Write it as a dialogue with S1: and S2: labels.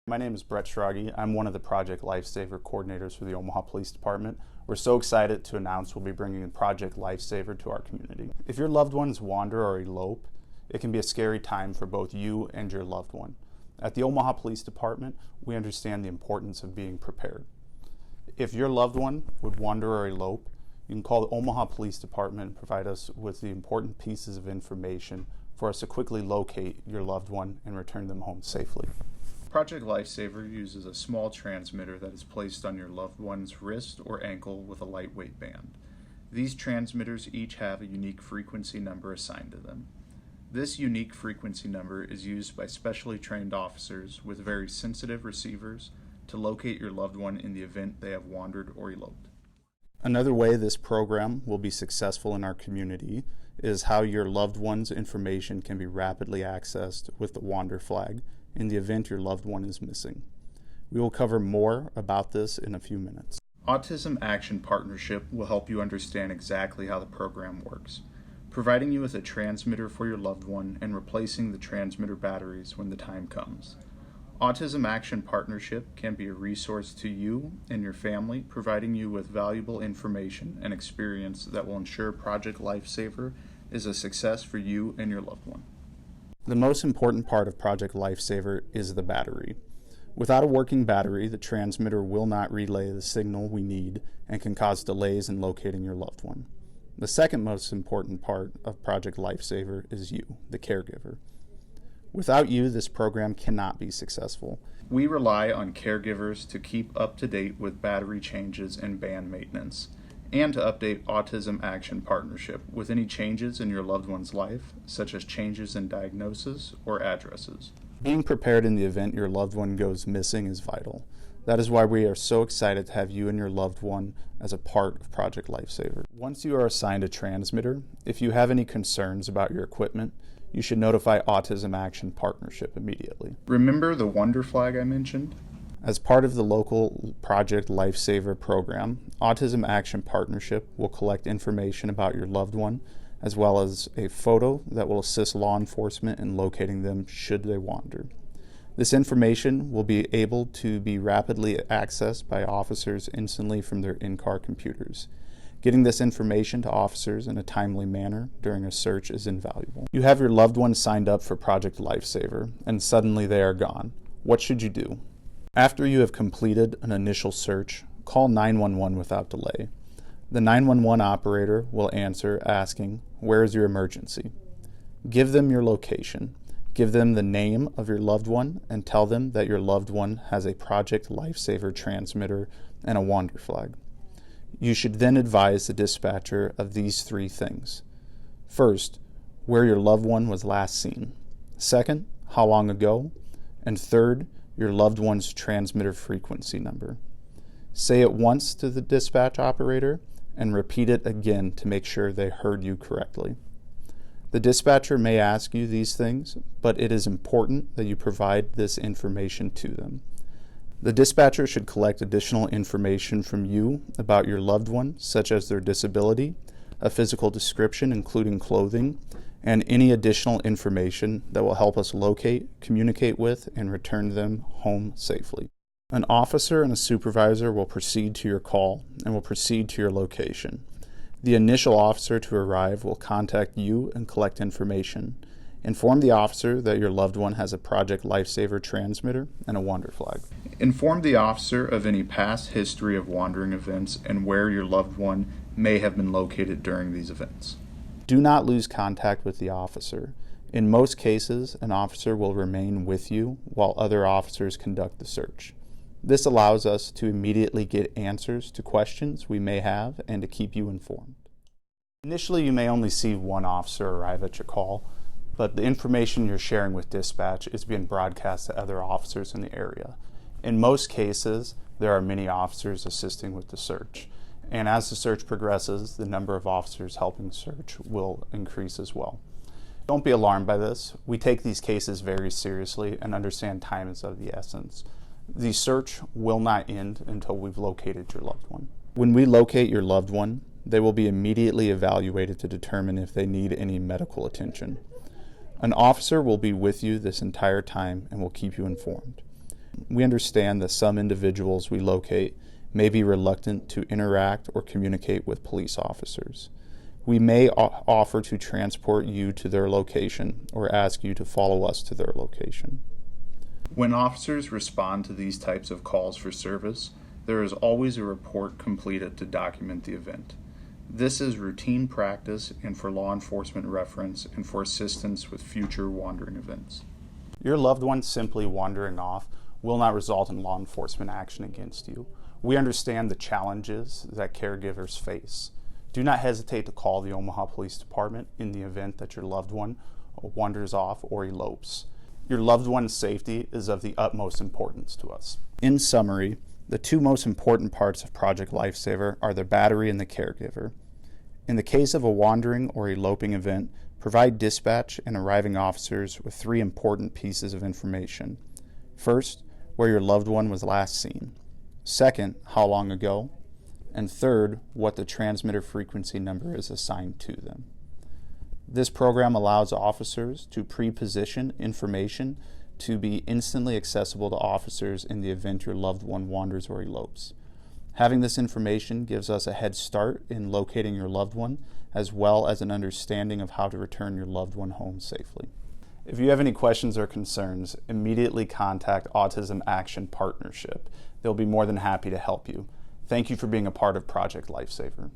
S1: My name is Brett Schrage. I'm one of the Project Lifesaver coordinators for the Omaha Police Department. We're so excited to announce we'll be bringing in Project Lifesaver to our community. If your loved ones wander or elope, it can be a scary time for both you and your loved one. At the Omaha Police Department, we understand the importance of being prepared. If your loved one would wander or elope, you can call the Omaha Police Department and provide us with the important pieces of information for us to quickly locate your loved one and return them home safely. Project Lifesaver uses a small transmitter that is placed on your loved one's wrist or ankle with a lightweight band. These transmitters each have a unique frequency number assigned to them. This unique frequency number is used by specially trained officers with very sensitive receivers to locate your loved one in the event they have wandered or eloped. Another way this program will be successful in our community is how your loved one's information can be rapidly accessed with the wander flag in the event your loved one is missing. We will cover more about this in a few minutes. Autism Action Partnership will help you understand exactly how the program works, providing you with a transmitter for your loved one and replacing the transmitter batteries when the time comes. Autism Action Partnership can be a resource to you and your family, providing you with valuable information and experience that will ensure Project Lifesaver is a success for you and your loved one. The most important part of Project Lifesaver is the battery. Without a working battery, the transmitter will not relay the signal we need and can cause delays in locating your loved one. The second most important part of Project Lifesaver is you, the caregiver. Without you, this program cannot be successful. We rely on caregivers to keep up to date with battery changes and band maintenance, and to update Autism Action Partnership with any changes in your loved one's life, such as changes in diagnosis or addresses. Being prepared in the event your loved one goes missing is vital. That is why we are so excited to have you and your loved one as a part of Project Lifesaver. Once you are assigned a transmitter, if you have any concerns about your equipment, you should notify Autism Action Partnership immediately. Remember the Wonder Flag I mentioned? As part of the local Project Lifesaver program, Autism Action Partnership will collect information about your loved one, as well as a photo that will assist law enforcement in locating them should they wander. This information will be able to be rapidly accessed by officers instantly from their in-car computers. Getting this information to officers in a timely manner during a search is invaluable. You have your loved one signed up for Project Lifesaver, and suddenly they are gone. What should you do? After you have completed an initial search, call 911 without delay. The 911 operator will answer asking, "Where is your emergency?" Give them your location. Give them the name of your loved one and tell them that your loved one has a Project Lifesaver transmitter and a wander flag. You should then advise the dispatcher of these three things. First, where your loved one was last seen. Second, how long ago. And third, your loved one's transmitter frequency number. Say it once to the dispatch operator and repeat it again to make sure they heard you correctly. The dispatcher may ask you these things, but it is important that you provide this information to them. The dispatcher should collect additional information from you about your loved one, such as their disability, a physical description including clothing, and any additional information that will help us locate, communicate with, and return them home safely. An officer and a supervisor will proceed to your call and will proceed to your location. The initial officer to arrive will contact you and collect information. Inform the officer that your loved one has a Project Lifesaver transmitter and a wander flag. Inform the officer of any past history of wandering events and where your loved one may have been located during these events. Do not lose contact with the officer. In most cases, an officer will remain with you while other officers conduct the search. This allows us to immediately get answers to questions we may have and to keep you informed. Initially, you may only see one officer arrive at your call, but the information you're sharing with dispatch is being broadcast to other officers in the area. In most cases, there are many officers assisting with the search. And as the search progresses, the number of officers helping search will increase as well. Don't be alarmed by this. We take these cases very seriously and understand time is of the essence. The search will not end until we've located your loved one. When we locate your loved one, they will be immediately evaluated to determine if they need any medical attention. An officer will be with you this entire time and will keep you informed. We understand that some individuals we locate may be reluctant to interact or communicate with police officers. We may offer to transport you to their location or ask you to follow us to their location. When officers respond to these types of calls for service, there is always a report completed to document the event. This is routine practice and for law enforcement reference and for assistance with future wandering events. Your loved one simply wandering off will not result in law enforcement action against you. We understand the challenges that caregivers face. Do not hesitate to call the Omaha Police Department in the event that your loved one wanders off or elopes. Your loved one's safety is of the utmost importance to us. In summary, the two most important parts of Project Lifesaver are the battery and the caregiver. In the case of a wandering or eloping event, provide dispatch and arriving officers with three important pieces of information. First, where your loved one was last seen. Second, how long ago. And third, what the transmitter frequency number is assigned to them. This program allows officers to pre-position information to be instantly accessible to officers in the event your loved one wanders or elopes. Having this information gives us a head start in locating your loved one, as well as an understanding of how to return your loved one home safely. If you have any questions or concerns, immediately contact Autism Action Partnership. They'll be more than happy to help you. Thank you for being a part of Project Lifesaver.